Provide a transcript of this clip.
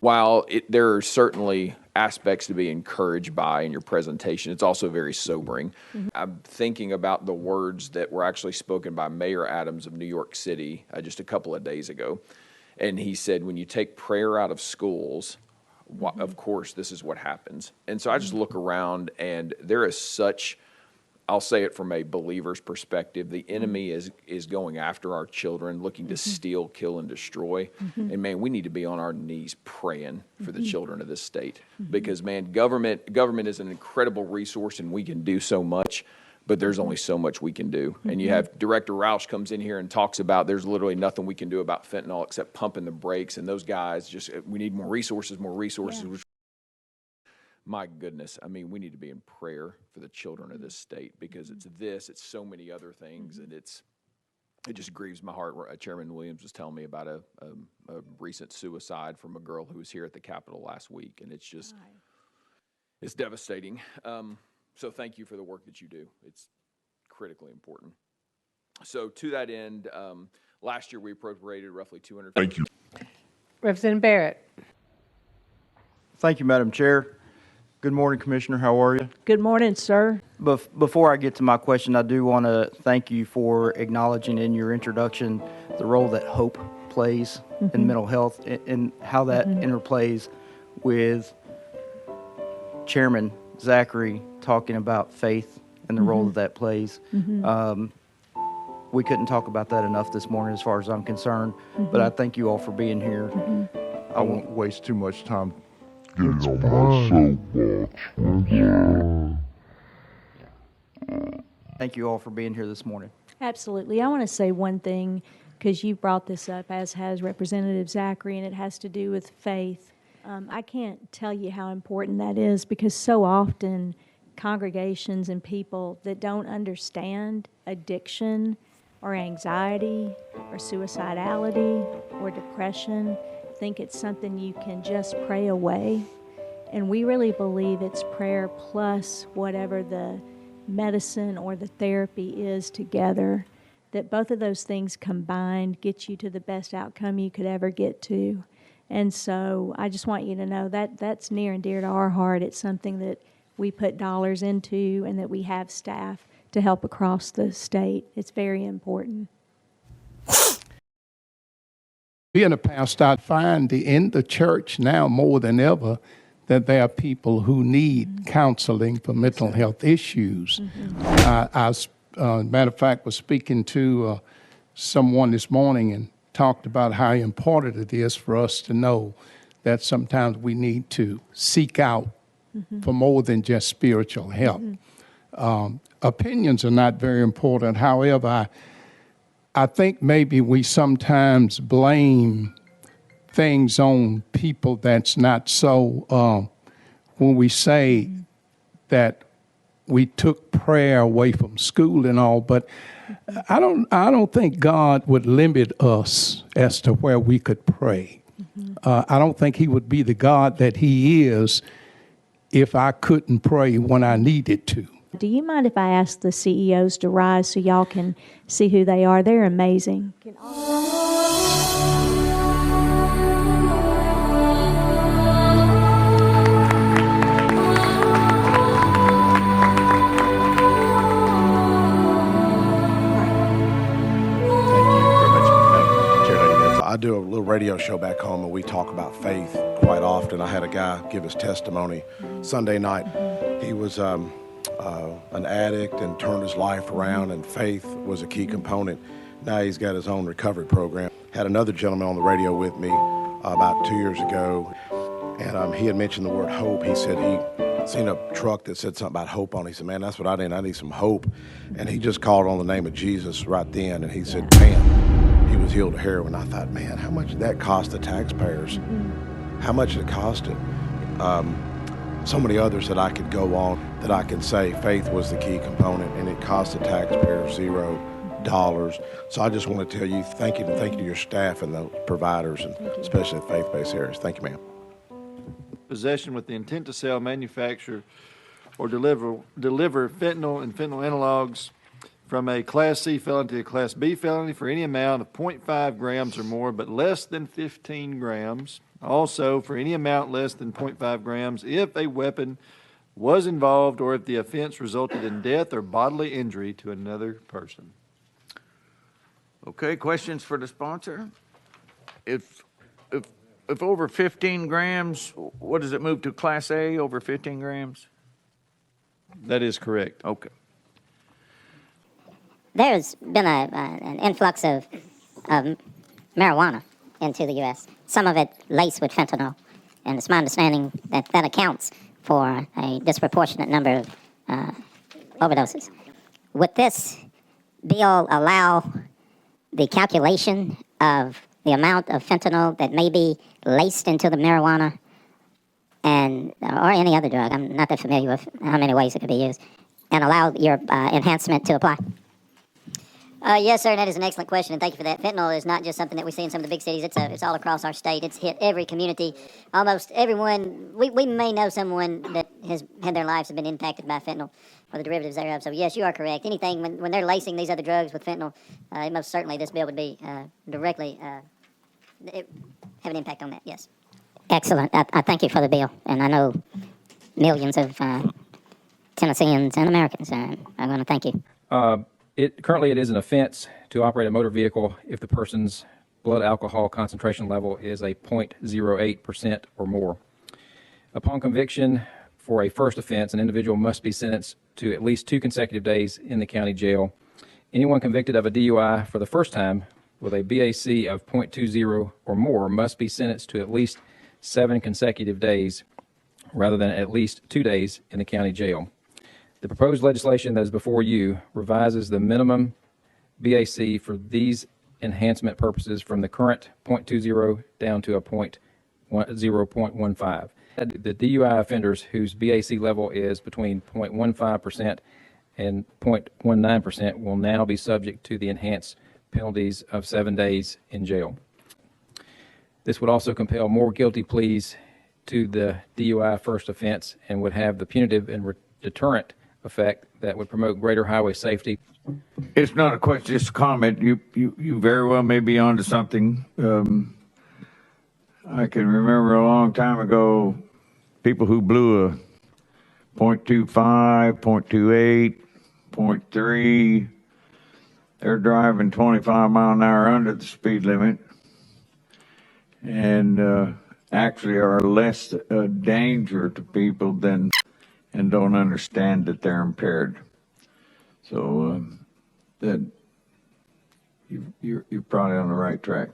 While there are certainly aspects to be encouraged by in your presentation, it's also very sobering. I'm thinking about the words that were actually spoken by Mayor Adams of New York City just a couple of days ago. And he said, when you take prayer out of schools, of course, this is what happens. And so I just look around, and there is such, I'll say it from a believer's perspective, the enemy is going after our children, looking to steal, kill, and destroy. And man, we need to be on our knees praying for the children of this state. Because man, government is an incredible resource, and we can do so much, but there's only so much we can do. And you have Director Roush comes in here and talks about there's literally nothing we can do about fentanyl except pumping the brakes. And those guys just, we need more resources. Yeah. My goodness, I mean, we need to be in prayer for the children of this state, because it's so many other things, and it just grieves my heart. Chairman Williams was telling me about a recent suicide from a girl who was here at the Capitol last week, and it's just, it's devastating. So thank you for the work that you do. It's critically important. So to that end, last year we appropriated roughly $200. Thank you. Representative Barrett. Thank you, Madam Chair. Good morning, Commissioner. How are you? Good morning, sir. Before I get to my question, I do want to thank you for acknowledging in your introduction the role that hope plays in mental health, and how that interplays with Chairman Zachary talking about faith and the role that plays. We couldn't talk about that enough this morning as far as I'm concerned, but I thank you all for being here. I won't waste too much time getting on my soapbox. Thank you all for being here this morning. Absolutely. I want to say one thing, because you brought this up, as has Representative Zachary, and it has to do with faith. I can't tell you how important that is, because so often congregations and people that don't understand addiction or anxiety or suicidality or depression think it's something you can just pray away. And we really believe it's prayer plus whatever the medicine or the therapy is together, that both of those things combined get you to the best outcome you could ever get to. And so I just want you to know that that's near and dear to our heart. It's something that we put dollars into, and that we have staff to help across the state. It's very important. In the past, I find in the church now more than ever that there are people who need counseling for mental health issues. Matter of fact, was speaking to someone this morning and talked about how important it is for us to know that sometimes we need to seek out for more than just spiritual help. Opinions are not very important. However, I think maybe we sometimes blame things on people that's not so. When we say that we took prayer away from school and all, but I don't think God would limit us as to where we could pray. I don't think he would be the God that he is if I couldn't pray when I needed to. Do you mind if I ask the CEOs to rise so y'all can see who they are? They're amazing. I do a little radio show back home, and we talk about faith quite often. I had a guy give his testimony Sunday night. He was an addict and turned his life around, and faith was a key component. Now he's got his own recovery program. Had another gentleman on the radio with me about 2 years ago, and he had mentioned the word hope. He said he seen a truck that said something about hope on it. He said, man, that's what I need. I need some hope. And he just called on the name of Jesus right then, and he said, man, he was healed of heroin. I thought, man, how much did that cost the taxpayers? How much did it cost it? So many others that I could go on that I can say faith was the key component, and it cost the taxpayers $0. So I just want to tell you thank you, and thank you to your staff and the providers, and especially the faith-based areas. Thank you, ma'am. Possession with the intent to sell, manufacture, or deliver fentanyl and fentanyl analogs from a Class C felony to a Class B felony for any amount of 0.5 grams or more, but less than 15 grams. Also, for any amount less than 0.5 grams, if a weapon was involved or if the offense resulted in death or bodily injury to another person. Okay, questions for the sponsor? If over 15 grams, what does it move to Class A over 15 grams? That is correct. Okay. There's been an influx of marijuana into the U.S., some of it laced with fentanyl. And it's my understanding that that accounts for a disproportionate number of overdoses. Would this bill allow the calculation of the amount of fentanyl that may be laced into the marijuana and or any other drug? I'm not that familiar with how many ways it could be used, and allow your enhancement to apply? Yes, sir, and that is an excellent question, and thank you for that. Fentanyl is not just something that we see in some of the big cities. It's all across our state. It's hit every community. Almost everyone, we may know someone that has had their lives have been impacted by fentanyl or the derivatives thereof. So, yes, you are correct. Anything, when they're lacing these other drugs with fentanyl, most certainly this bill would be directly have an impact on that, yes. Excellent. I thank you for the bill, and I know millions of Tennesseans and Americans are going to thank you. Currently, it is an offense to operate a motor vehicle if the person's blood alcohol concentration level is a 0.08% or more. Upon conviction for a first offense, an individual must be sentenced to at least 2 consecutive days in the county jail. Anyone convicted of a DUI for the first time with a BAC of 0.20 or more must be sentenced to at least 7 consecutive days rather than at least 2 days in the county jail. The proposed legislation that is before you revises the minimum BAC for these enhancement purposes from the current 0.20 down to a 0.15. The DUI offenders whose BAC level is between 0.15% and 0.19% will now be subject to the enhanced penalties of 7 days in jail. This would also compel more guilty pleas to the DUI first offense and would have the punitive and deterrent effect that would promote greater highway safety. It's not a question, it's a comment. You very well may be onto something. I can remember a long time ago, people who blew a 0.25, 0.28, 0.3, they're driving 25 mile an hour under the speed limit and actually are less danger to people than and don't understand that they're impaired. So that you're probably on the right track.